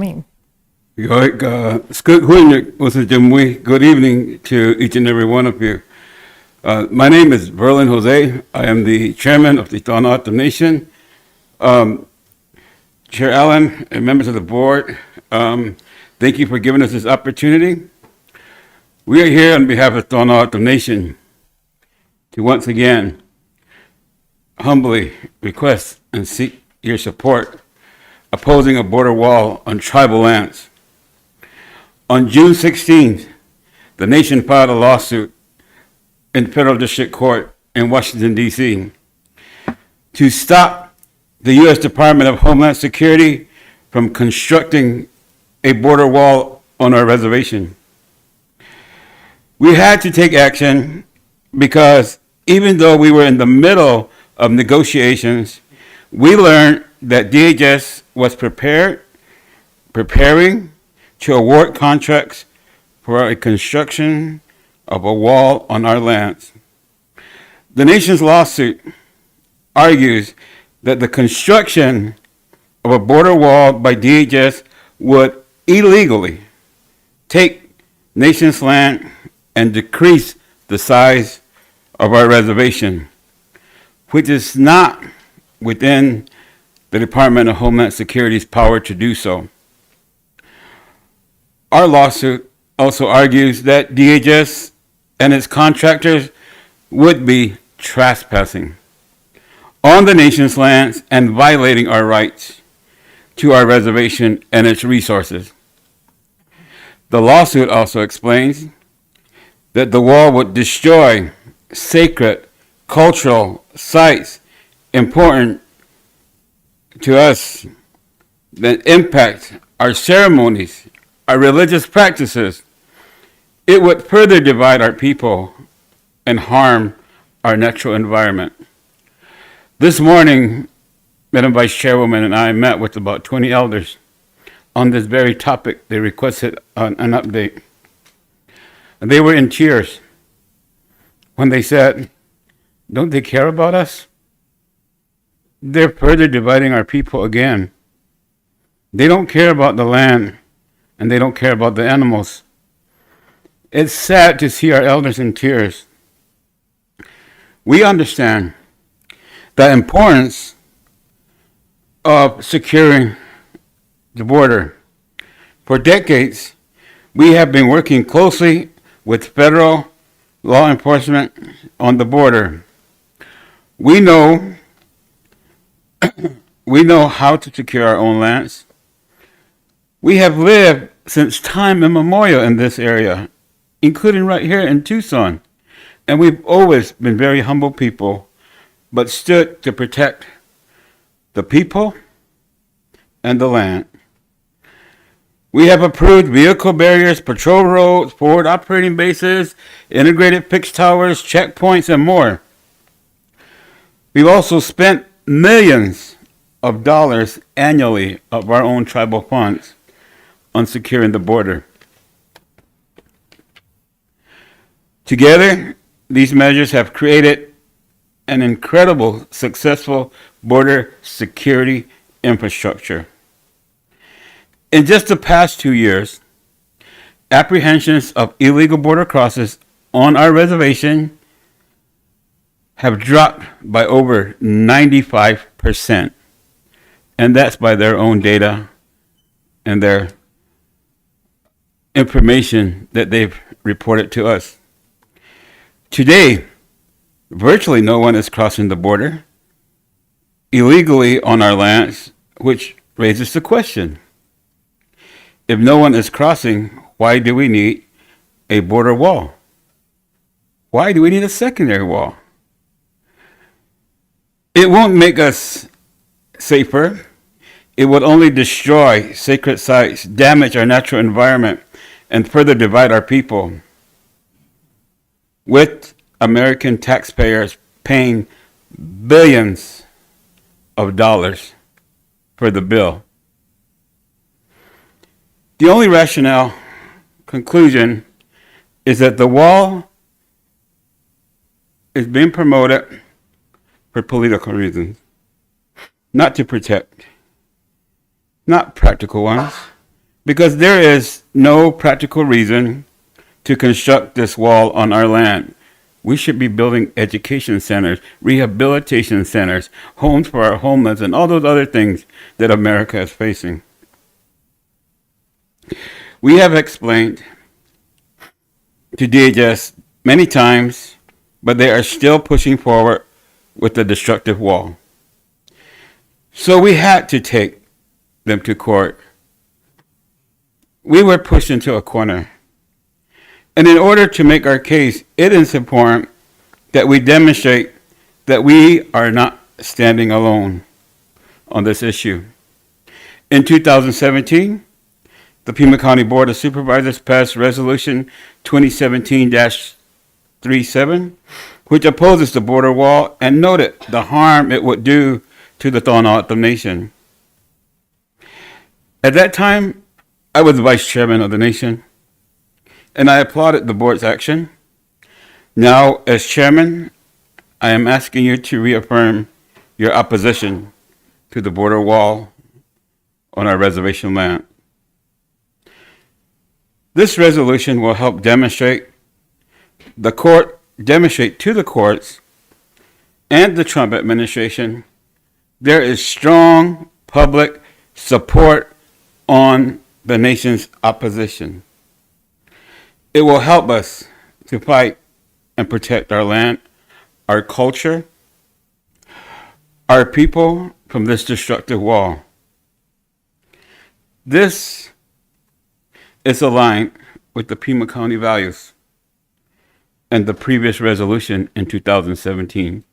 mean, Good evening to each and every one of you. My name is Verlon Jose. I am the chairman of the Tohono O'odham Nation. Chair Allen and members of the board, thank you for giving us this opportunity. We are here on behalf of the Tohono O'odham Nation to once again humbly request and seek your support opposing a border wall on tribal lands. On June 16th, the nation filed a lawsuit in federal district court in Washington, D.C. to stop the U.S. Department of Homeland Security from constructing a border wall on our reservation. We had to take action because even though we were in the middle of negotiations, we learned that DHS was preparing to award contracts for a construction of a wall on our lands. The nation's lawsuit argues that the construction of a border wall by DHS would illegally take nation's land and decrease the size of our reservation, which is not within the Department of Homeland Security's power to do so. Our lawsuit also argues that DHS and its contractors would be trespassing on the nation's lands and violating our rights to our reservation and its resources. The lawsuit also explains that the wall would destroy sacred cultural sites important to us that impact our ceremonies, our religious practices. It would further divide our people and harm our natural environment. This morning, Madam Vice Chairwoman and I met with about 20 elders on this very topic. They requested an update. And they were in tears when they said, don't they care about us? They're further dividing our people again. They don't care about the land, and they don't care about the animals. It's sad to see our elders in tears. We understand the importance of securing the border. For decades, we have been working closely with federal law enforcement on the border. We know how to secure our own lands. We have lived since time immemorial in this area, including right here in Tucson. And we've always been very humble people, but stood to protect the people and the land. We have approved vehicle barriers, patrol roads, forward operating bases, integrated fixed towers, checkpoints, and more. We've also spent millions of dollars annually of our own tribal funds on securing the border. Together, these measures have created an incredible, successful border security infrastructure. In just the past 2 years, apprehensions of illegal border crosses on our reservation have dropped by over 95%. And that's by their own data and their information that they've reported to us. Today, virtually no one is crossing the border illegally on our lands, which raises the question. If no one is crossing, why do we need a border wall? Why do we need a secondary wall? It won't make us safer. It would only destroy sacred sites, damage our natural environment, and further divide our people, with American taxpayers paying billions of dollars for the bill. The only rational conclusion is that the wall is being promoted for political reasons, not to protect, not practical ones. because there is no practical reason to construct this wall on our land. We should be building education centers, rehabilitation centers, homes for our homeless, and all those other things that America is facing. We have explained to DHS many times, but they are still pushing forward with the destructive wall. So we had to take them to court. We were pushed into a corner. And in order to make our case, it is important that we demonstrate that we are not standing alone on this issue. In 2017, the Pima County Board of Supervisors passed Resolution 2017-37, which opposes the border wall and noted the harm it would do to the Tohono O'odham Nation. At that time, I was vice chairman of the nation, and I applauded the board's action. Now, as chairman, I am asking you to reaffirm your opposition to the border wall on our reservation land. This resolution will help demonstrate to the courts and the Trump administration there is strong public support on the nation's opposition. It will help us to fight and protect our land, our culture, our people from this destructive wall. This is aligned with the Pima County values and the previous resolution in 2017.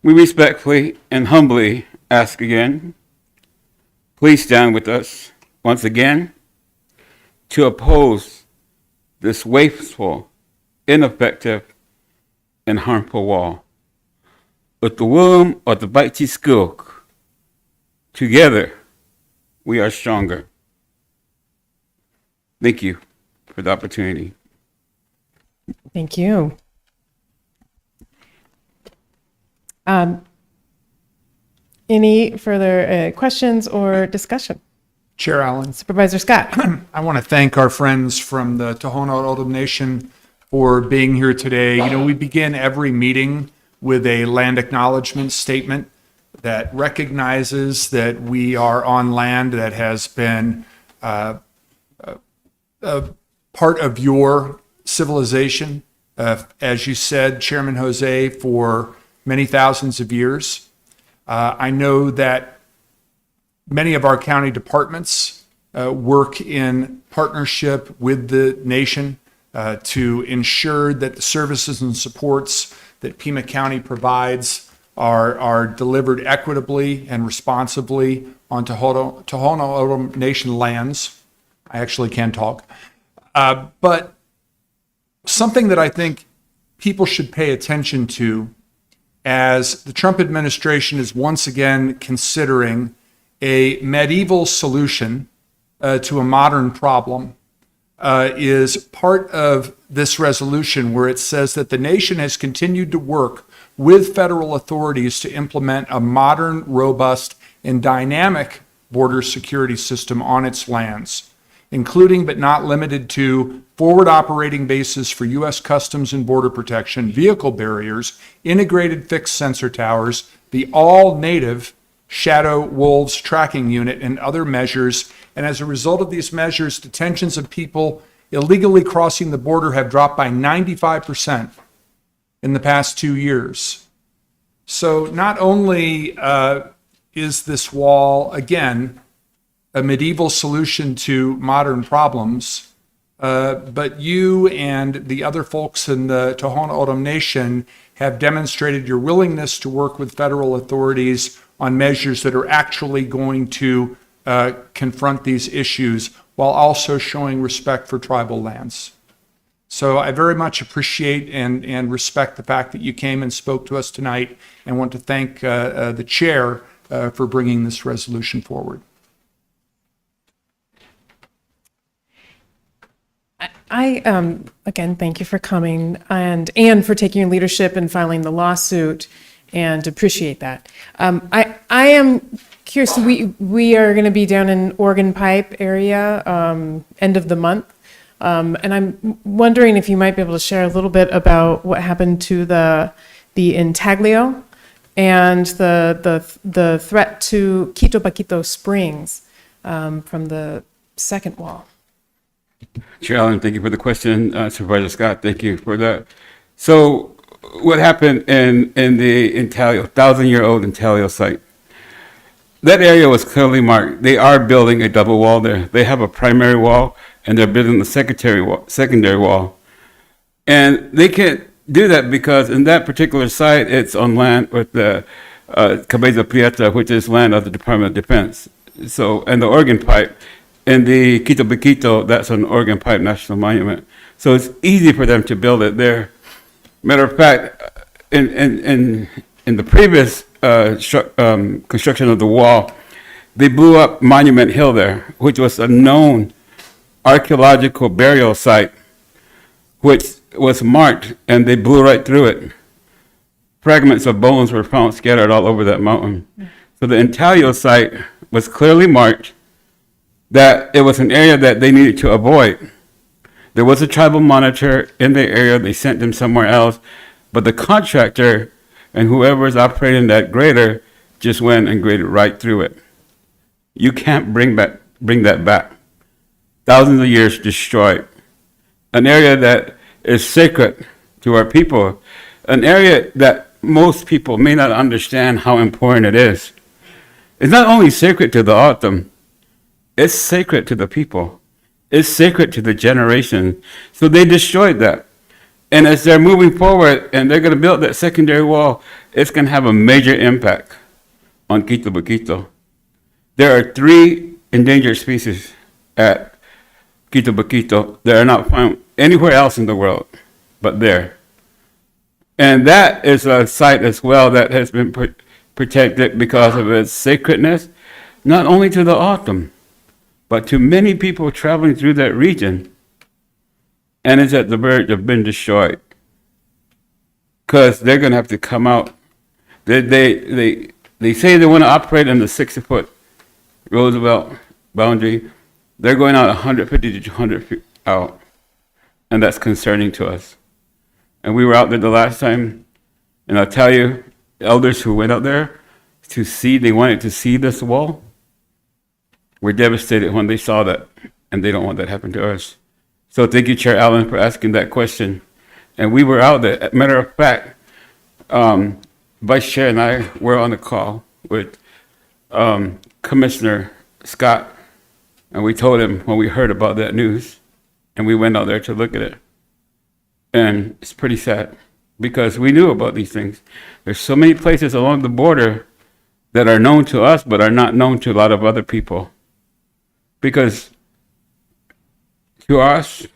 We respectfully and humbly ask again, please stand with us once again to oppose this wasteful, ineffective, and harmful wall. With the womb of the Baiti Skilk, together we are stronger. Thank you for the opportunity. Thank you. Any further questions or discussion? Chair Allen, Supervisor Scott. I want to thank our friends from the Tohono O'odham Nation for being here today. You know, we begin every meeting with a land acknowledgement statement that recognizes that we are on land that has been a part of your civilization, as you said, Chairman Jose, for many thousands of years. I know that many of our county departments work in partnership with the nation to ensure that the services and supports that Pima County provides are delivered equitably and responsibly on Tohono O'odham Nation lands. I actually can talk. But something that I think people should pay attention to as the Trump administration is once again considering a medieval solution to a modern problem is part of this resolution where it says that the nation has continued to work with federal authorities to implement a modern, robust, and dynamic border security system on its lands, including but not limited to forward operating bases for U.S. Customs and Border Protection, vehicle barriers, integrated fixed sensor towers, the all-native Shadow Wolves tracking unit, and other measures. And as a result of these measures, detentions of people illegally crossing the border have dropped by 95% in the past 2 years. So not only is this wall, again, a medieval solution to modern problems, but you and the other folks in the Tohono O'odham Nation have demonstrated your willingness to work with federal authorities on measures that are actually going to confront these issues while also showing respect for tribal lands. So I very much appreciate and respect the fact that you came and spoke to us tonight, and want to thank the chair for bringing this resolution forward. I again, thank you for coming and for taking your leadership in filing the lawsuit, and appreciate that. I am curious, we are going to be down in Oregon Pipe area, end of the month. And I'm wondering if you might be able to share a little bit about what happened to the intaglio and the threat to Quito Paquito Springs from the second wall. Chair Allen, thank you for the question. Supervisor Scott, thank you for that. So what happened in the intaglio, 1,000-year-old intaglio site? That area was clearly marked. They are building a double wall there. They have a primary wall, and they're building a secondary wall. And they can't do that because in that particular site, it's on land with the Cabeza Prieta, which is land of the Department of Defense. So, and the Oregon Pipe, and the Quito Paquito, that's an Oregon Pipe National Monument. So it's easy for them to build it there. Matter of fact, in the previous construction of the wall, they blew up Monument Hill there, which was a known archaeological burial site, which was marked, and they blew right through it. Fragments of bones were found scattered all over that mountain. So the intaglio site was clearly marked that it was an area that they needed to avoid. There was a tribal monitor in the area. They sent them somewhere else, but the contractor and whoever is operating that grader just went and graded right through it. You can't bring that back. Thousands of years destroyed. An area that is sacred to our people, an area that most people may not understand how important it is. It's not only sacred to the O'odham, it's sacred to the people. It's sacred to the generation. So they destroyed that. And as they're moving forward and they're going to build that secondary wall, it's going to have a major impact on Quito Paquito. There are 3 endangered species at Quito Paquito that are not found anywhere else in the world but there. And that is a site as well that has been protected because of its sacredness, not only to the O'odham, but to many people traveling through that region. And it's at the verge of being destroyed because they're going to have to come out. They say they want to operate in the 60-foot Roosevelt boundary. They're going out 150 to 200 feet out, and that's concerning to us. And we were out there the last time, and I'll tell you, elders who went out there to see, they wanted to see this wall, were devastated when they saw that, and they don't want that to happen to us. So thank you, Chair Allen, for asking that question. And we were out there. Matter of fact, Vice Chair and I were on a call with Commissioner Scott, and we told him when we heard about that news, and we went out there to look at it. And it's pretty sad because we knew about these things. There's so many places along the border that are known to us but are not known to a lot of other people. Because to us,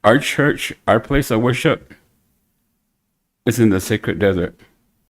our church, our place of worship is in the sacred desert.